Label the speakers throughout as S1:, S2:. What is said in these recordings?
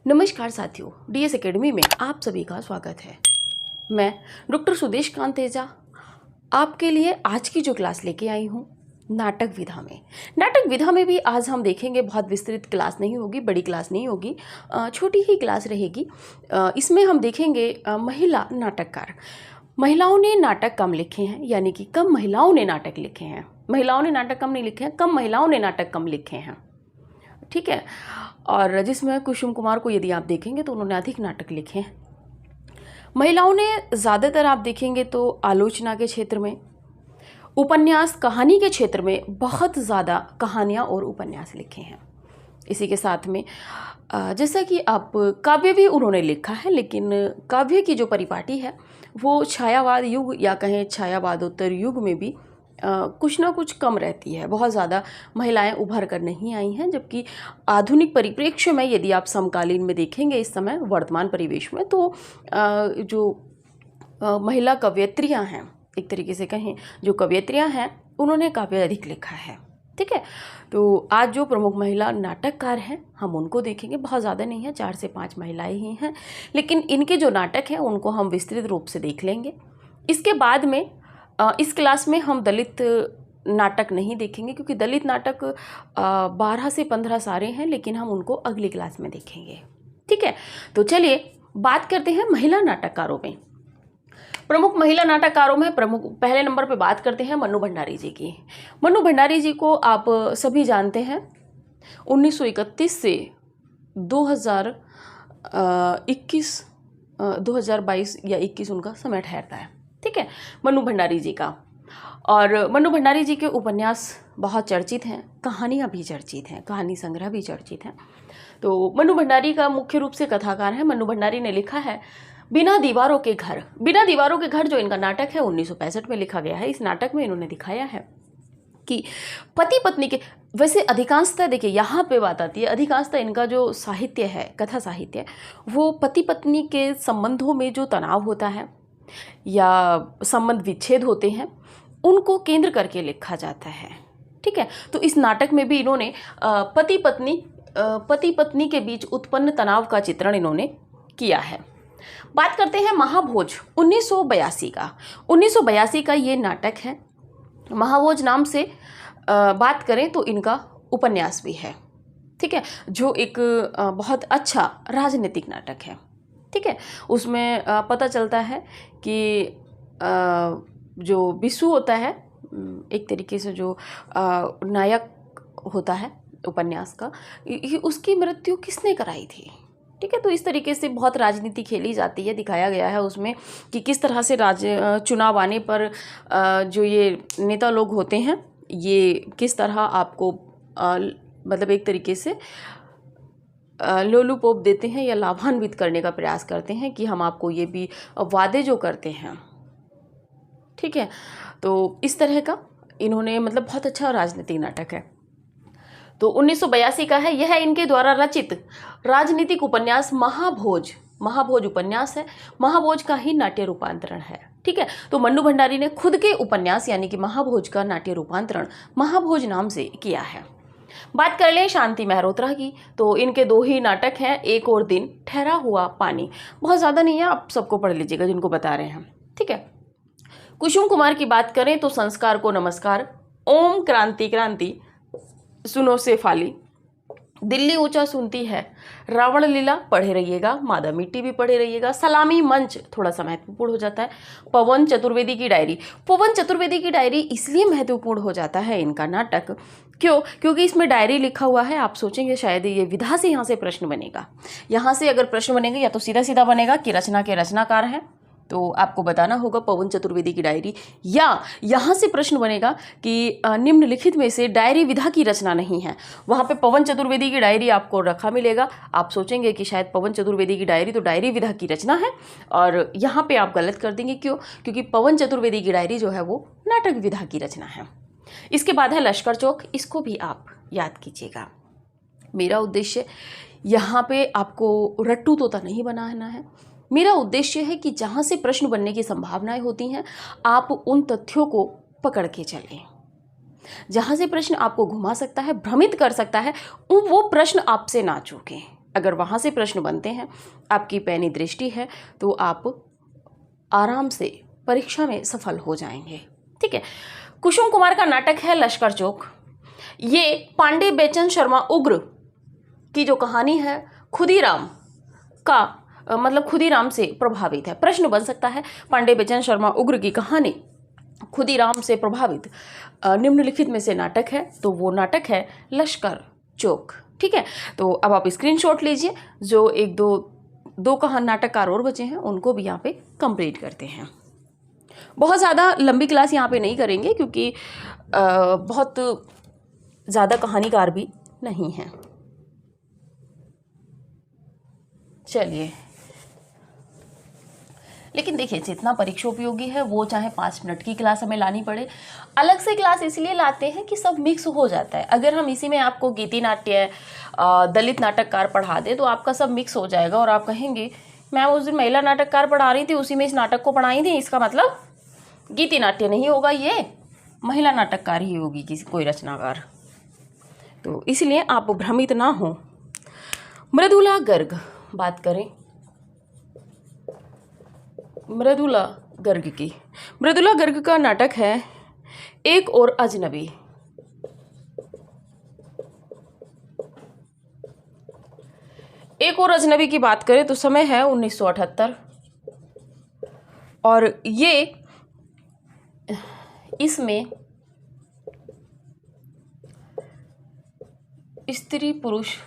S1: नमस्कार साथियों, DS academy में आप सभी का स्वागत है। मैं डॉक्टर सुदेश कांत तेजा आपके लिए आज की जो क्लास लेके आई हूँ नाटक विधा में। नाटक विधा में भी आज हम देखेंगे, बहुत विस्तृत क्लास नहीं होगी, बड़ी क्लास नहीं होगी, छोटी ही क्लास रहेगी। इसमें हम देखेंगे महिला नाटककार। महिलाओं ने नाटक कम लिखे हैं, यानी कि कम महिलाओं ने नाटक लिखे हैं। महिलाओं ने नाटक कम नहीं लिखे हैं, कम महिलाओं ने नाटक कम लिखे हैं, ठीक है। और जिसमें कुसुम कुमार को यदि आप देखेंगे तो उन्होंने अधिक नाटक लिखे हैं। महिलाओं ने ज़्यादातर आप देखेंगे तो आलोचना के क्षेत्र में, उपन्यास कहानी के क्षेत्र में बहुत ज़्यादा कहानियाँ और उपन्यास लिखे हैं। इसी के साथ में जैसा कि आप काव्य भी उन्होंने लिखा है, लेकिन काव्य की जो परिपाटी है वो छायावाद युग या कहें छायावादोत्तर युग में भी कुछ ना कुछ कम रहती है। बहुत ज़्यादा महिलाएं उभर कर नहीं आई हैं, जबकि आधुनिक परिप्रेक्ष्य में यदि आप समकालीन में देखेंगे इस समय वर्तमान परिवेश में, तो जो महिला कवयित्रियां हैं, एक तरीके से कहें जो कवयित्रियां हैं, उन्होंने काव्य अधिक लिखा है, ठीक है। तो आज जो प्रमुख महिला नाटककार हैं हम उनको देखेंगे। बहुत ज़्यादा नहीं है, 4 से 5 महिलाएं ही हैं, लेकिन इनके जो नाटक हैं उनको हम विस्तृत रूप से देख लेंगे। इसके बाद में इस क्लास में हम दलित नाटक नहीं देखेंगे, क्योंकि दलित नाटक 12 से 15 सारे हैं, लेकिन हम उनको अगली क्लास में देखेंगे, ठीक है। तो चलिए बात करते हैं महिला नाटककारों में। प्रमुख महिला नाटककारों में पहले नंबर पे बात करते हैं मन्नू भंडारी जी की। मन्नू भंडारी जी को आप सभी जानते हैं। 1931 से 2022 या 21 उनका समय ठहरता है, ठीक है, मन्नू भंडारी जी का। और मन्नू भंडारी जी के उपन्यास बहुत चर्चित हैं, कहानियाँ भी चर्चित हैं, कहानी संग्रह भी चर्चित हैं। तो मन्नू भंडारी का मुख्य रूप से कथाकार है। मन्नू भंडारी ने लिखा है बिना दीवारों के घर। बिना दीवारों के घर जो इनका नाटक है 1965 में लिखा गया है। इस नाटक में इन्होंने दिखाया है कि पति पत्नी के, वैसे अधिकांशतः देखिए यहाँ पे बात आती है, अधिकांशतः इनका जो साहित्य है, कथा साहित्य, वो पति पत्नी के संबंधों में जो तनाव होता है या संबंध विच्छेद होते हैं उनको केंद्र करके लिखा जाता है, ठीक है। तो इस नाटक में भी इन्होंने पति पत्नी के बीच उत्पन्न तनाव का चित्रण इन्होंने किया है। बात करते हैं महाभोज 1982 का। 1982 का ये नाटक है। महाभोज नाम से बात करें तो इनका उपन्यास भी है, ठीक है, जो एक बहुत अच्छा राजनीतिक नाटक है, ठीक है। उसमें पता चलता है कि जो बिस्सू होता है, एक तरीके से जो नायक होता है उपन्यास का, उसकी मृत्यु किसने कराई थी, ठीक है। तो इस तरीके से बहुत राजनीति खेली जाती है, दिखाया गया है उसमें कि किस तरह से चुनाव आने पर जो ये नेता लोग होते हैं ये किस तरह आपको मतलब एक तरीके से लोलुपोप देते हैं या लाभान्वित करने का प्रयास करते हैं कि हम आपको ये भी वादे जो करते हैं, ठीक है। तो इस तरह का इन्होंने मतलब बहुत अच्छा राजनीतिक नाटक है। तो 1982 का है। यह इनके द्वारा रचित राजनीतिक उपन्यास महाभोज उपन्यास है। महाभोज का ही नाट्य रूपांतरण है, ठीक है। तो मन्नू भंडारी ने खुद के उपन्यास यानी कि महाभोज का नाट्य रूपांतरण महाभोज नाम से किया है। बात कर लें शांति मेहरोत्रा की, तो इनके 2 ही नाटक हैं, एक और दिन, ठहरा हुआ पानी। बहुत ज़्यादा नहीं है, आप सबको पढ़ लीजिएगा जिनको बता रहे हैं, ठीक है। कुसुम कुमार की बात करें तो संस्कार को नमस्कार, ओम क्रांति क्रांति, सुनो से फाली, दिल्ली ऊंचा सुनती है, रावण लीला पढ़े रहिएगा, मादा मिट्टी भी पढ़े रहिएगा, सलामी मंच थोड़ा सा महत्वपूर्ण हो जाता है, पवन चतुर्वेदी की डायरी। पवन चतुर्वेदी की डायरी इसलिए महत्वपूर्ण हो जाता है इनका नाटक, क्योंकि इसमें डायरी लिखा हुआ है। आप सोचेंगे शायद ये विधा से यहाँ से प्रश्न बनेगा, यहाँ से अगर प्रश्न बनेगा या तो सीधा सीधा बनेगा कि रचना के रचनाकार हैं, तो आपको बताना होगा पवन चतुर्वेदी की डायरी, या यहाँ से प्रश्न बनेगा कि निम्नलिखित में से डायरी विधा की रचना नहीं है, वहाँ पे पवन चतुर्वेदी की डायरी आपको रखा मिलेगा। आप सोचेंगे कि शायद पवन चतुर्वेदी की डायरी तो डायरी विधा की रचना है, और यहाँ पे आप गलत कर देंगे। क्यों? क्योंकि पवन चतुर्वेदी की डायरी जो है वो नाटक विधा की रचना है। इसके बाद है लश्कर चौक, इसको भी आप याद कीजिएगा। मेरा उद्देश्य यहाँ पे आपको रट्टू तोता नहीं बनाना है। मेरा उद्देश्य है कि जहाँ से प्रश्न बनने की संभावनाएं होती हैं आप उन तथ्यों को पकड़ के चलें। जहाँ से प्रश्न आपको घुमा सकता है, भ्रमित कर सकता है, वो प्रश्न आपसे ना चूकें। अगर वहाँ से प्रश्न बनते हैं, आपकी पैनी दृष्टि है, तो आप आराम से परीक्षा में सफल हो जाएंगे। ठीक है। कुसुम कुमार का नाटक है लश्कर चौक। ये पांडे बेचन शर्मा उग्र की जो कहानी है खुदीराम का खुदीराम से प्रभावित है। प्रश्न बन सकता है, पांडे बेचन शर्मा उग्र की कहानी खुदीराम से प्रभावित निम्नलिखित में से नाटक है, तो वो नाटक है लश्कर चौक। ठीक है। तो अब आप स्क्रीनशॉट लीजिए। जो एक दो कहानी नाटककार और बचे हैं उनको भी यहाँ पे कंप्लीट करते हैं। बहुत ज़्यादा लंबी क्लास यहाँ पे नहीं करेंगे क्योंकि बहुत ज़्यादा कहानीकार भी नहीं हैं। चलिए, लेकिन देखिए जितना परीक्षा उपयोगी है वो चाहे 5 मिनट की क्लास हमें लानी पड़े, अलग से क्लास इसलिए लाते हैं कि सब मिक्स हो जाता है। अगर हम इसी में आपको गीति नाट्य दलित नाटककार पढ़ा दें तो आपका सब मिक्स हो जाएगा और आप कहेंगे मैम उस दिन महिला नाटककार पढ़ा रही थी, उसी में इस नाटक को पढ़ाई थी, इसका मतलब गीति नाट्य नहीं होगा, ये महिला नाटककार ही होगी किसी कोई रचनाकार। तो इसलिए आप भ्रमित ना हो। मृदुला गर्ग बात करें, मृदुला गर्ग की। मृदुला गर्ग का नाटक है एक और अजनबी। एक और अजनबी की बात करें तो समय है 1978 और ये इसमें स्त्री पुरुष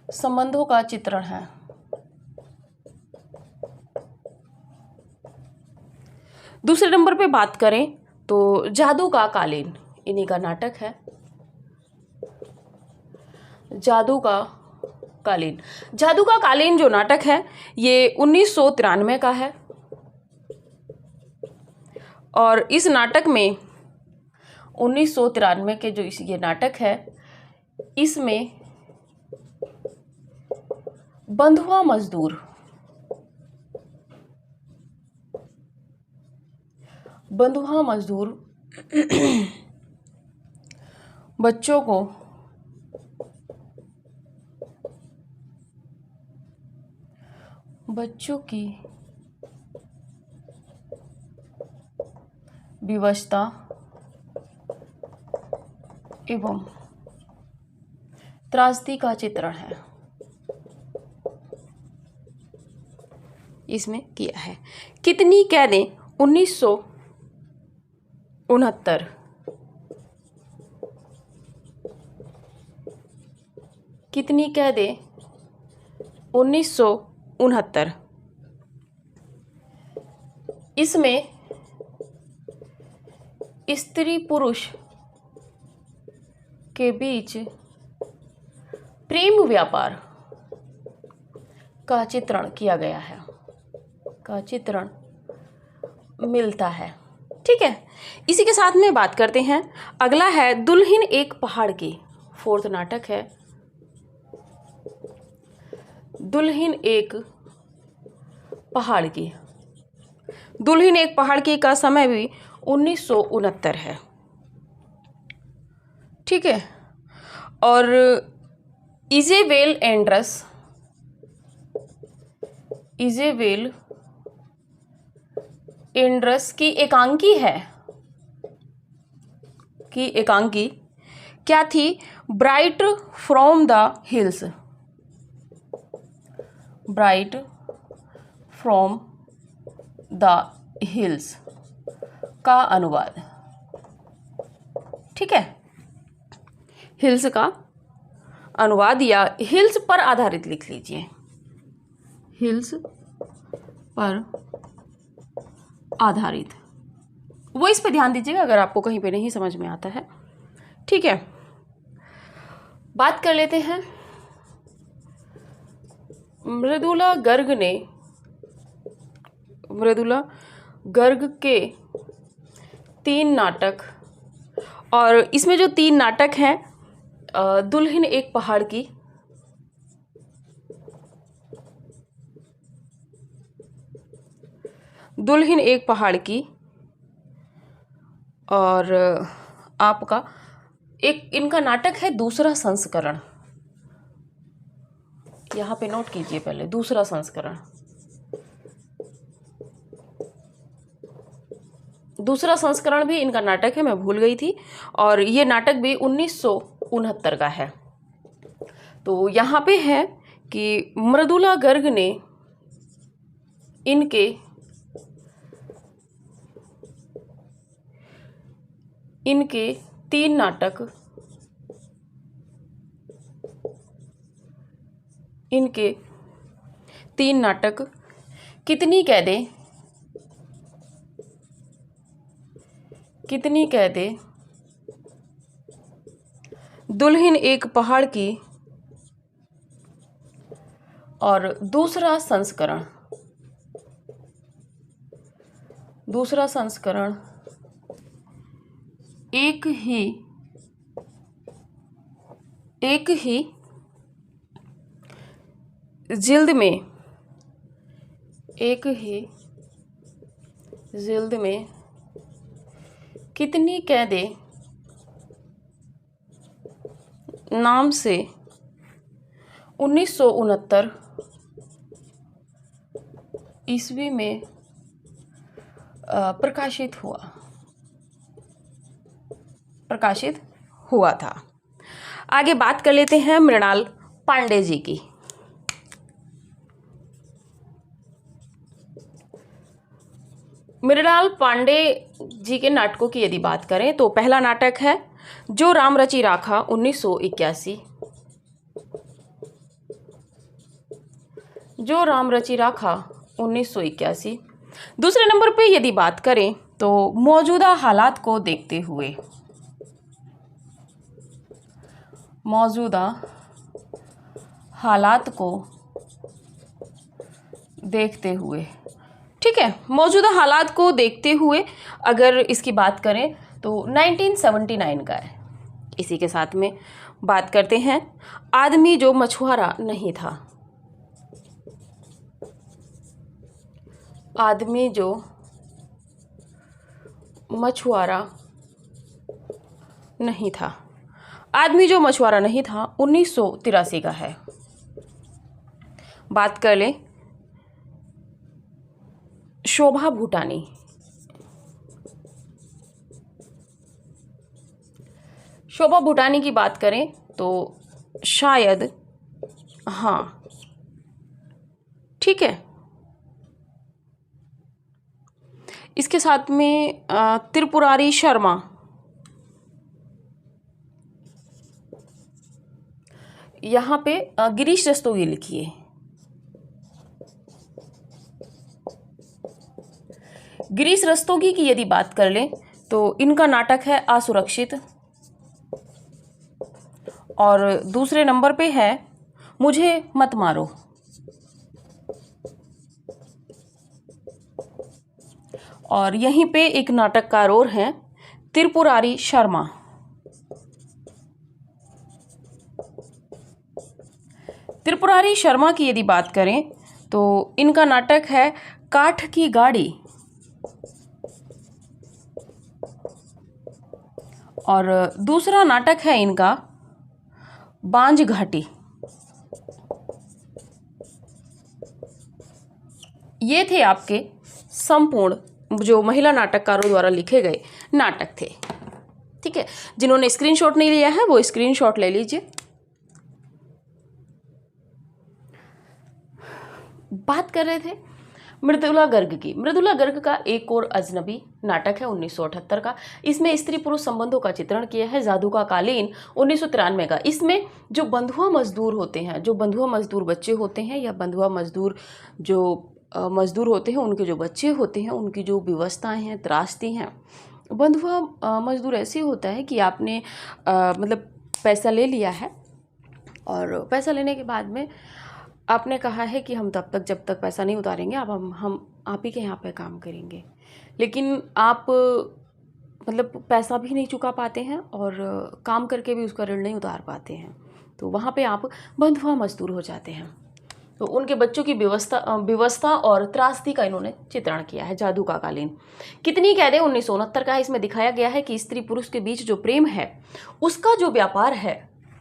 S1: संबंधों का चित्रण है। दूसरे नंबर पे बात करें तो जादू का कालीन, इन्हीं का नाटक है जादू का कालीन। जादू का कालीन जो नाटक है ये 1993 का है और इस नाटक में 1993 के जो ये नाटक है इसमें बंधुआ मजदूर बच्चों की विवशता एवं त्रासदी का चित्रण है इसमें किया है। कितनी कैदें 1969। कितनी कैदें 1969। इसमें स्त्री पुरुष के बीच प्रेम व्यापार का चित्रण किया गया है, का चित्रण मिलता है। ठीक है। इसी के साथ में बात करते हैं, अगला है दुल्हन एक पहाड़ की। 4th नाटक है दुल्हन एक पहाड़ की। दुल्हन एक पहाड़ की का समय भी 1969 है। ठीक है। और इजेबेल एंड्रस की एकांकी है क्या थी? Bright from the hills. Bright from the hills का अनुवाद। ठीक है। हिल्स का अनुवाद या हिल्स पर आधारित लिख लीजिए, हिल्स पर आधारित। वो इस पे ध्यान दीजिएगा अगर आपको कहीं पे नहीं समझ में आता है। ठीक है। बात कर लेते हैं, मृदुला गर्ग के 3 नाटक, और इसमें जो 3 नाटक हैं दुल्हन एक पहाड़ की, दुल्हन एक पहाड़ की, और आपका एक इनका नाटक है दूसरा संस्करण। यहाँ पे नोट कीजिए पहले, दूसरा संस्करण। दूसरा संस्करण भी इनका नाटक है, मैं भूल गई थी, और ये नाटक भी 1969 का है। तो यहाँ पे है कि मृदुला गर्ग ने इनके 3 नाटक कितनी कैदें, दुल्हन एक पहाड़ की, और दूसरा संस्करण एक ही जिल्द में कितनी कैदें नाम से 1969 ईस्वी में प्रकाशित हुआ था। आगे बात कर लेते हैं मृणाल पांडे जी की। मृणाल पांडे जी के नाटकों की यदि बात करें तो पहला नाटक है जो राम रची राखा 1981, जो राम रची राखा 1981। दूसरे नंबर पे यदि बात करें तो मौजूदा हालात को देखते हुए, ठीक है, मौजूदा हालात को देखते हुए अगर इसकी बात करें तो 1979 का है। इसी के साथ में बात करते हैं आदमी जो मछुआरा नहीं था। आदमी जो मछुआरा नहीं था 1983 का है। बात कर लें शोभा भूटानी की बात करें तो शायद, हाँ ठीक है। इसके साथ में त्रिपुरारी शर्मा, यहाँ पे गिरीश रस्तोगी लिखिए। गिरीश रस्तोगी की यदि बात कर लें तो इनका नाटक है असुरक्षित, और दूसरे नंबर पे है मुझे मत मारो। और यहीं पे एक नाटककार और हैं त्रिपुरारी शर्मा। त्रिपुरारी शर्मा की यदि बात करें तो इनका नाटक है काठ की गाड़ी, और दूसरा नाटक है इनका बांझ घाटी। ये थे आपके संपूर्ण जो महिला नाटककारों द्वारा लिखे गए नाटक थे, ठीक है। जिन्होंने स्क्रीनशॉट नहीं लिया है वो स्क्रीनशॉट ले लीजिए। बात कर रहे थे मृदुला गर्ग की। मृदुला गर्ग का एक और अजनबी नाटक है 1978 का। इसमें स्त्री पुरुष संबंधों का चित्रण किया है। जादू का कालीन 1993 का। इसमें जो बंधुआ मजदूर होते हैं, जो बंधुआ मजदूर बच्चे होते हैं, या बंधुआ मजदूर जो मजदूर होते हैं, उनके जो बच्चे होते हैं, उनकी जो व्यवस्थाएं हैं, त्रासदी हैं। बंधुआ मजदूर ऐसे होता है कि आपने मतलब पैसा ले लिया है, और पैसा लेने के बाद में आपने कहा है कि हम तब तक जब तक पैसा नहीं उतारेंगे हम आप ही के यहाँ पे काम करेंगे, लेकिन आप मतलब पैसा भी नहीं चुका पाते हैं और काम करके भी उसका ऋण नहीं उतार पाते हैं, तो वहाँ पे आप बंधुआ मजदूर हो जाते हैं। तो उनके बच्चों की व्यवस्था और त्रासदी का इन्होंने चित्रण किया है। जादू का कालीन। कितनी कैदें 1969 का है। इसमें दिखाया गया है कि स्त्री पुरुष के बीच जो प्रेम है, उसका जो व्यापार है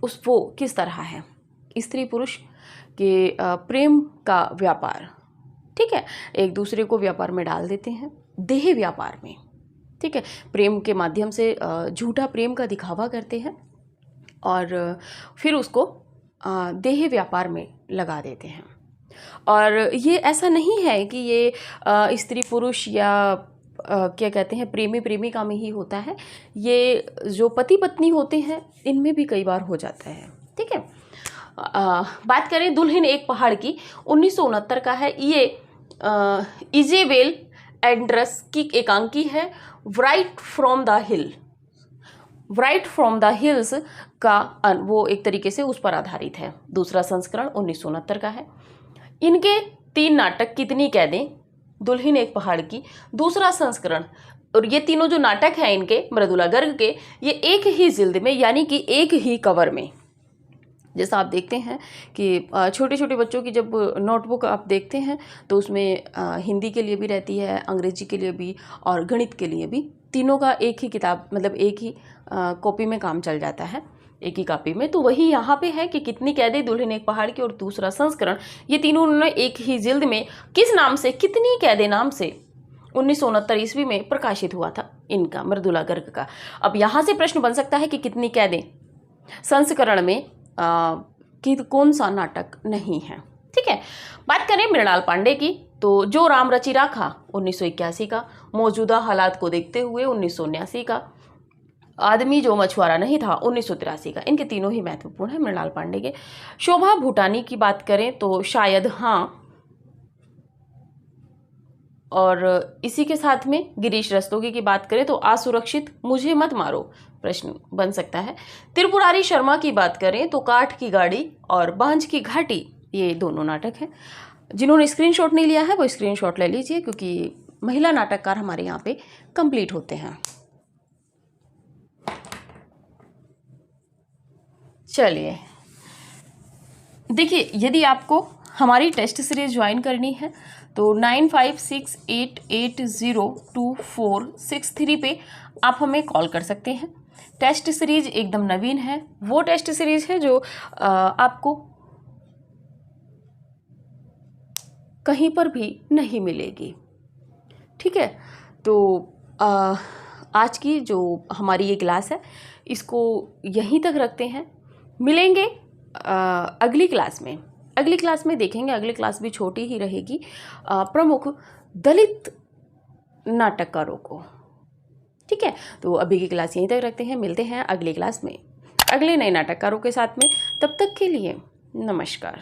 S1: वो किस तरह है। स्त्री पुरुष कि प्रेम का व्यापार, ठीक है, एक दूसरे को व्यापार में डाल देते हैं, देह व्यापार में, ठीक है, प्रेम के माध्यम से झूठा प्रेम का दिखावा करते हैं और फिर उसको देह व्यापार में लगा देते हैं। और ये ऐसा नहीं है कि ये स्त्री पुरुष या क्या कहते हैं प्रेमी प्रेमिका में ही होता है, ये जो पति पत्नी होते हैं इनमें भी कई बार हो जाता है, ठीक है। बात करें दुल्हन एक पहाड़ की, 1969 का है ये। इजेबेल एंड्रस की एकांकी है, right from the hill, right from the hills का वो एक तरीके से उस पर आधारित है। दूसरा संस्करण 1969 का है। इनके 3 नाटक, कितनी कैदें, दुल्हन एक पहाड़ की, दूसरा संस्करण, और ये तीनों जो नाटक हैं इनके मृदुला गर्ग के, ये एक ही जिल्द में यानी कि एक ही कवर में। जैसा आप देखते हैं कि छोटे छोटे बच्चों की जब नोटबुक आप देखते हैं तो उसमें हिंदी के लिए भी रहती है, अंग्रेजी के लिए भी और गणित के लिए भी, तीनों का एक ही किताब मतलब एक ही कॉपी में काम चल जाता है, एक ही कॉपी में। तो वही यहाँ पे है कि कितनी कैदें, दुल्हन एक पहाड़ की और दूसरा संस्करण, ये तीनों उन्होंने एक ही जिल्द में किस नाम से, कितनी कैदें नाम से 1969 ईस्वी में प्रकाशित हुआ था इनका, मृदुला गर्ग का। अब यहाँ से प्रश्न बन सकता है कि कितनी कैदें संस्करण में कि कौन सा नाटक नहीं है, ठीक है। बात करें मृणाल पांडे की, तो जो राम रचि राखा 1981 का, मौजूदा हालात को देखते हुए 1979 का, आदमी जो मछुआरा नहीं था 1983 का। इनके तीनों ही महत्वपूर्ण है मृणाल पांडे के। शोभा भूटानी की बात करें तो शायद हाँ, और इसी के साथ में गिरीश रस्तोगी की बात करें तो असुरक्षित, मुझे मत मारो, प्रश्न बन सकता है। त्रिपुरारी शर्मा की बात करें तो काठ की गाड़ी और बांझ की घाटी, ये दोनों नाटक हैं। जिन्होंने स्क्रीनशॉट नहीं लिया है वो स्क्रीनशॉट ले लीजिए, क्योंकि महिला नाटककार हमारे यहाँ पे कंप्लीट होते हैं। चलिए देखिए, यदि आपको हमारी टेस्ट सीरीज ज्वाइन करनी है तो 9568802463 पे आप हमें कॉल कर सकते हैं। टेस्ट सीरीज एकदम नवीन है, वो टेस्ट सीरीज है जो आपको कहीं पर भी नहीं मिलेगी, ठीक है। तो आज की जो हमारी ये क्लास है इसको यहीं तक रखते हैं, मिलेंगे अगली क्लास में। अगली क्लास में देखेंगे, अगली क्लास भी छोटी ही रहेगी, प्रमुख दलित नाटककारों को, ठीक है। तो अभी की क्लास यहीं तक रखते हैं, मिलते हैं अगली क्लास में अगले नए नाटककारों के साथ में। तब तक के लिए नमस्कार।